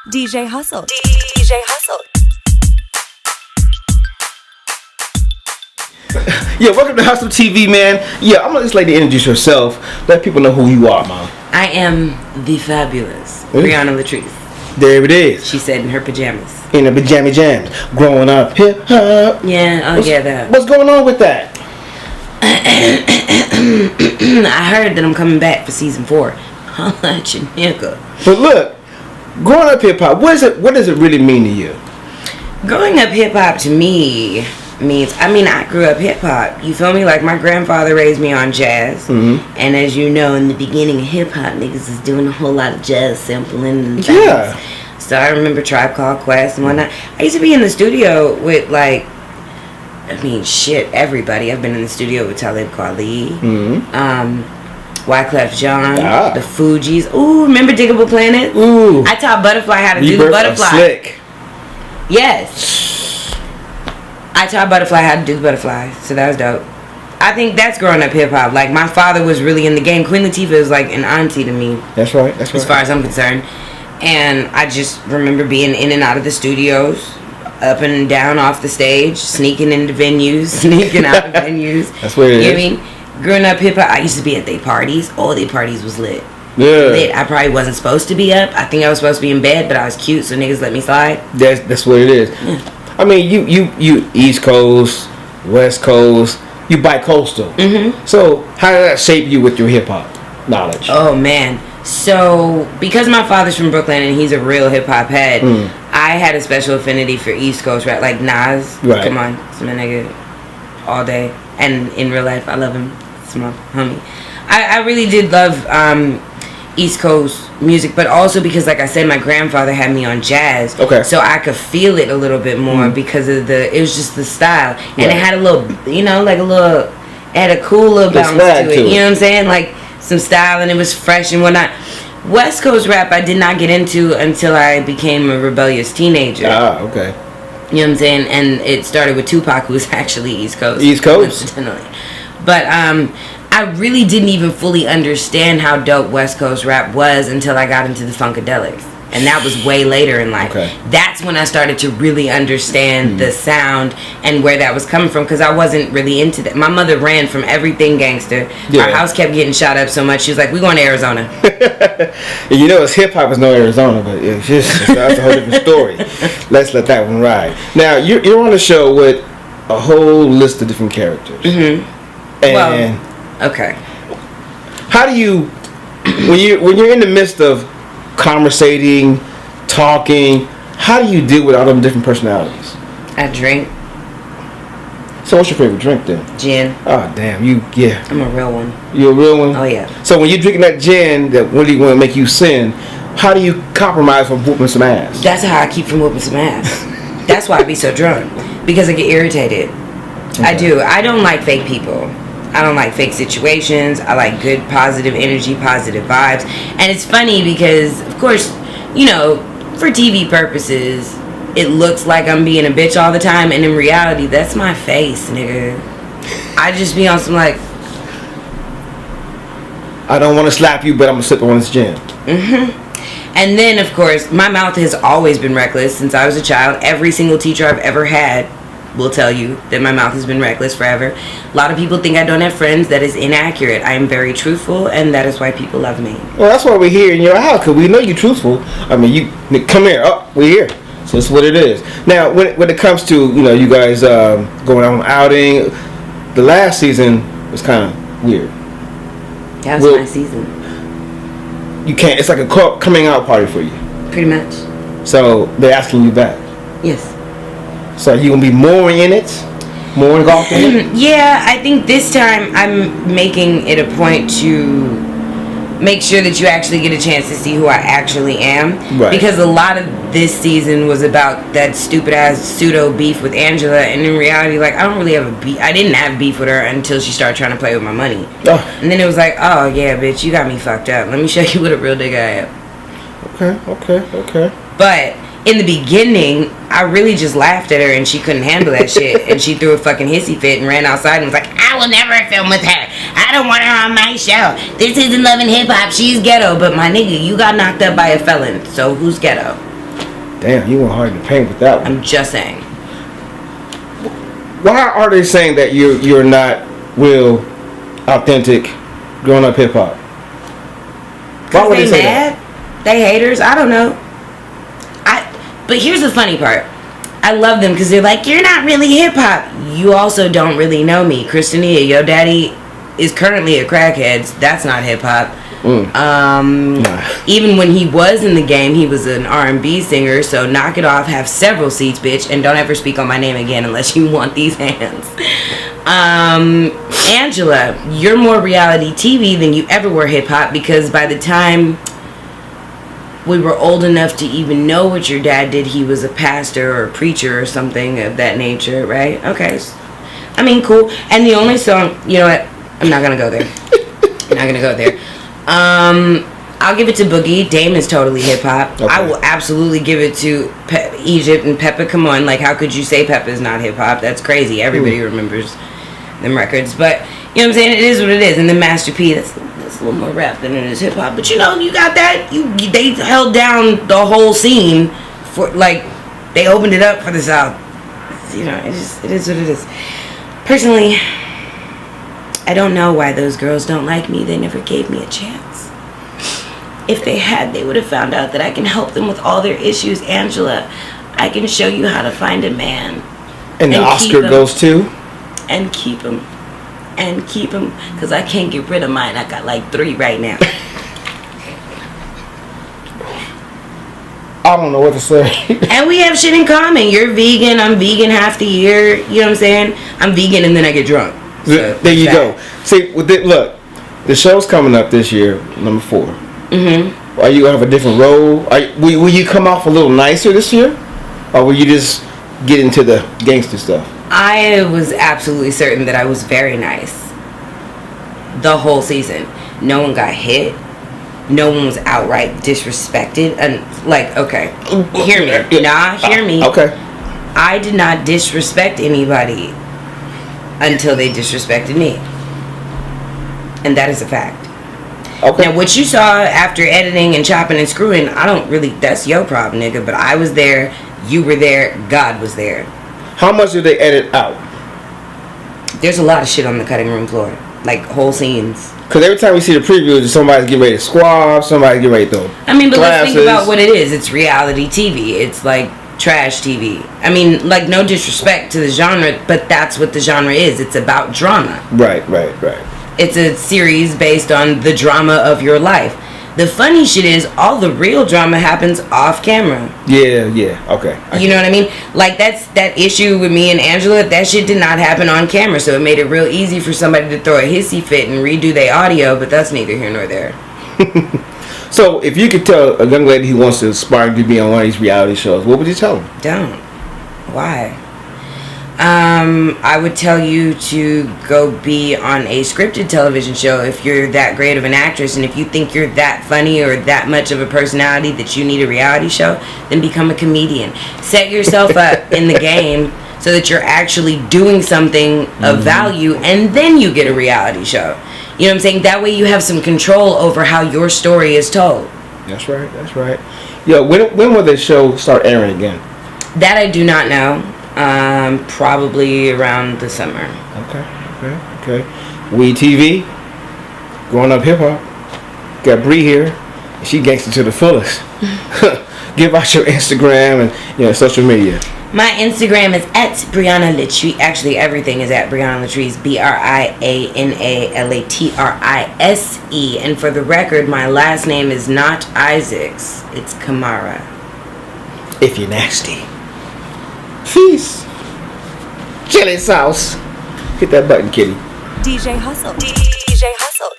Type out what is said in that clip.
DJ Hustle. DJ Hustle. Yeah, welcome to HustleTV, man. Yeah, I'm gonna just like to introduce yourself. Let people know who you are, Mom. I am the fabulous Briana Latrise. There it is. She said in her pajamas. In the pajama jams. Growing up hip hop. Yeah, that. What's going on with that? I heard that I'm coming back for season 4. Holla at your nigga. But look, growing up hip hop, what does it really mean to you? Growing up hip hop to me means, I grew up hip hop. You feel me? Like my grandfather raised me on jazz. Mm-hmm. And as you know, in the beginning of hip hop, niggas is doing a whole lot of jazz sampling and things. Yeah. So I remember Tribe Called Quest and whatnot. I used to be in the studio with everybody. I've been in the studio with Talib, Kweli, Wyclef Jean, the Fugees. Ooh, remember Digable Planet? Ooh. I taught Butterfly how to do the butterfly. Slick. Yes. I taught Butterfly how to do the butterfly. So that was dope. I think that's growing up hip hop. Like my father was really in the game. Queen Latifah is like an auntie to me. That's right. As far as I'm concerned. And I just remember being in and out of the studios, up and down off the stage, sneaking into venues, sneaking out of venues. That's what it is. You know what I mean? Growing up hip hop, I used to be at their parties. All their parties was lit. Yeah. Lit. I probably wasn't supposed to be up. I think I was supposed to be in bed, but I was cute, so niggas let me slide. That's what it is. Yeah. I mean, you East Coast, West Coast, you bi-coastal. Mm-hmm. So how did that shape you with your hip hop knowledge? Oh man. So, because my father's from Brooklyn and he's a real hip-hop head, I had a special affinity for East Coast rap, like Nas. Right. Come on, it's my nigga all day. And in real life, I love him. It's my homie. I really did love East Coast music, but also because, like I said, my grandfather had me on jazz. Okay. So I could feel it a little bit more because of it was just the style. And it had a little, it had a cool little bounce to it. You know what I'm saying? Like, some style, and it was fresh and whatnot. West Coast rap I did not get into until I became a rebellious teenager. Ah, okay. You know what I'm saying? And it started with Tupac, who was actually East Coast. East Coast? Incidentally. But I really didn't even fully understand how dope West Coast rap was until I got into the Funkadelics. And that was way later in life. Okay. That's when I started to really understand the sound and where that was coming from, because I wasn't really into that. My mother ran from everything gangster. Yeah. Our house kept getting shot up so much. She was like, "We're going to Arizona." It's hip-hop is no Arizona, but that's a whole different story. Let's let that one ride. Now, you're on a show with a whole list of different characters. Mm-hmm. And okay. How do you, when you're in the midst of conversating, talking, how do you deal with all them different personalities? I drink. So what's your favorite drink then? Gin. Oh damn, I'm a real one. You a real one? Oh yeah. So when you're drinking that gin that really want to make you sin, how do you compromise from whooping some ass? That's how I keep from whooping some ass. That's why I be so drunk, because I get irritated. Okay. I do. I don't like fake people. I don't like fake situations. I like good, positive energy, positive vibes. And it's funny because, of course, for TV purposes, it looks like I'm being a bitch all the time. And in reality, that's my face, nigga. I just be on some I don't want to slap you, but I'm going to sip on this gin. Mm-hmm. And then, of course, my mouth has always been reckless since I was a child. Every single teacher I've ever had will tell you that my mouth has been reckless forever. A lot of people think I don't have friends. That is inaccurate. I am very truthful, and that is why people love me. Well, that's why we're here in your house, because we know you're truthful. I mean, you come here. Oh, we're here. So that's what it is. Now, when it comes to you guys going on outing, the last season was kind of weird. That was my season. You can't. It's like a coming out party for you. Pretty much. So they're asking you back. Yes. So you gonna be more in it, more involved in it? Yeah, I think this time I'm making it a point to make sure that you actually get a chance to see who I actually am. Right. Because a lot of this season was about that stupid ass pseudo beef with Angela, and in reality, I don't really have a beef. I didn't have beef with her until she started trying to play with my money. Oh. And then it was like, oh yeah, bitch, you got me fucked up. Let me show you what a real nigga I am. Okay. But in the beginning, I really just laughed at her and she couldn't handle that shit. And she threw a fucking hissy fit and ran outside and was like, I will never film with her. I don't want her on my show. This isn't Love and Hip Hop. She's ghetto. But my nigga, you got knocked up by a felon. So who's ghetto? Damn, you went hard in the paint with that one. I'm just saying. Why are they saying that you're not real, authentic, grown up hip hop? Why would they say mad? That? They haters? I don't know. But here's the funny part. I love them because they're like, you're not really hip hop. You also don't really know me. Christinia, your daddy is currently a crackhead. That's not hip hop. Even when he was in the game, he was an R&B singer. So knock it off. Have several seats, bitch, and don't ever speak on my name again unless you want these hands. Angela, you're more reality TV than you ever were hip hop, because by the time we were old enough to even know what your dad did, he was a pastor or a preacher or something of that nature, right? Okay. I mean, cool. And the only song, you know what? I'm not gonna go there. I'm not gonna go there. I'll give it to Boogie. Dame is totally hip hop. Okay. I will absolutely give it to Egypt and Peppa. Come on, like, how could you say Peppa is not hip hop? That's crazy. Everybody remembers them records, but you know what I'm saying? It is what it is. And then Master P, that's a little more rap than it is hip hop. But you know, you got that. They held down the whole scene for, like, they opened it up for the South. You know, it is what it is. Personally, I don't know why those girls don't like me. They never gave me a chance. If they had, they would have found out that I can help them with all their issues. Angela, I can show you how to find a man. And the Oscar goes to? And keep him. And keep him. Because I can't get rid of mine. I got like 3 right now. I don't know what to say. And we have shit in common. You're vegan. I'm vegan half the year. You know what I'm saying? I'm vegan and then I get drunk. So there you go. See, with it, look, the show's coming up this year, number 4. Mm-hmm. Are you gonna have a different role? Will you come off a little nicer this year, or will you just get into the gangster stuff? I was absolutely certain that I was very nice the whole season. No one got hit. No one was outright disrespected. And like, okay, hear me. Hear me. Okay. I did not disrespect anybody until they disrespected me. And that is a fact. Okay. Now, what you saw after editing and chopping and screwing, that's your problem, nigga. But I was there, you were there, God was there. How much did they edit out? There's a lot of shit on the cutting room floor. Like, whole scenes. Because every time we see the previews, somebody's getting ready to squab, somebody's getting ready to throw I mean, but let's think about what it is. It's reality TV. It's like trash TV. I mean, like, no disrespect to the genre, but that's what the genre is. It's about drama. Right. It's a series based on the drama of your life. The funny shit is, all the real drama happens off camera. Yeah, okay. You know what I mean? Like, that's that issue with me and Angela. That shit did not happen on camera, so it made it real easy for somebody to throw a hissy fit and redo their audio, but that's neither here nor there. So, if you could tell a young lady who wants to aspire to be on one of these reality shows, what would you tell them? Don't. Why? I would tell you to go be on a scripted television show if you're that great of an actress, and if you think you're that funny or that much of a personality that you need a reality show, then become a comedian. Set yourself up in the game so that you're actually doing something of value, and then you get a reality show. You know what I'm saying? That way you have some control over how your story is told. That's right. Yo, when will the show start airing again? That I do not know. Probably around the summer. Okay. We TV, growing up hip hop. Got Bree here. She gangster to the fullest. Give out your Instagram and social media. My Instagram is at Briana Latrise. Actually, everything is at Briana Latrise. BrianaLatrise. And for the record, my last name is not Isaacs. It's Kamara. If you're nasty. Peace. Chili sauce. Hit that button, kitty. DJ Hustle. DJ Hustle.